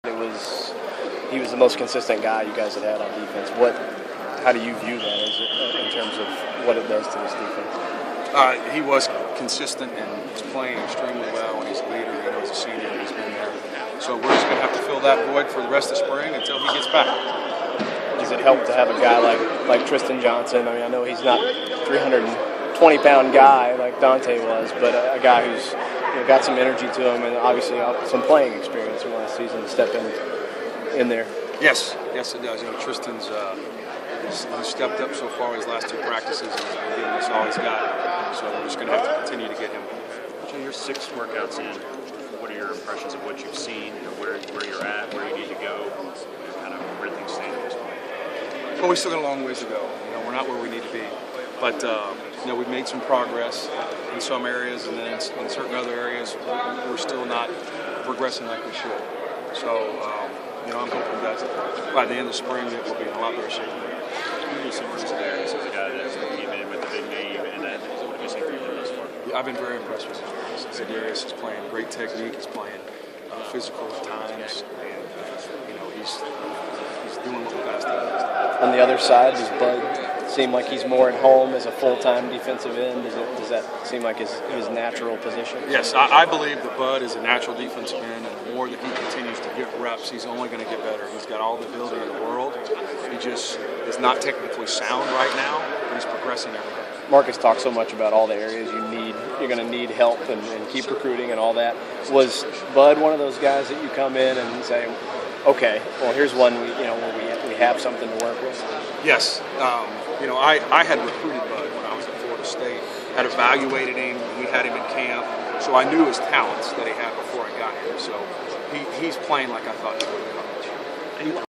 He was the most consistent guy you guys had on defense. How do you view that in terms of what it does to this defense? He was consistent and was playing extremely well, and he's a leader. You know, he's a senior, and he's been there. So we're just going to have to fill that void for the rest of spring until he gets back. Does it help to have a guy like Tristan Johnson? I mean, I know he's not a 320-pound guy like Dante was, but a guy who's got some energy to him and obviously some playing experience from last season to step in there. Yes, it does. Tristan's he's stepped up so far his last two practices and he's been giving us all he's got. So we're just going to have to continue to get him. So you're 6 workouts in. What are your impressions of what you've seen? Where you're at, where you need to go, kind of where things stand at this point? Well, we still got a long ways to go. We're not where we need to be, but we've made some progress in some areas, and then in certain other areas we're still not progressing like we should. So I'm hoping that by the end of spring that we'll be in a lot better shape. What do you see from Darius as a guy that came in with a big name, and then what have you seen from him thus far? Yeah, I've been very impressed with him. Darius is playing great technique. He's playing physical at times, and he's doing what we've asked him. On the other side, does Bud seem like he's more at home as a full-time defensive end? Does that seem like his natural position? Yes, I believe that Bud is a natural defensive end, and the more that he continues to get reps, he's only going to get better. He's got all the ability in the world. He just is not technically sound right now, but he's progressing every day. Marcus talked so much about all the areas you're going to need help and keep recruiting and all that. Was Bud one of those guys that you come in and say, okay, well, here's one where we have something to work with? Yes. I had recruited Bud when I was at Florida State, had evaluated him, and we had him in camp, so I knew his talents that he had before I got here. So he's playing like I thought he would in college.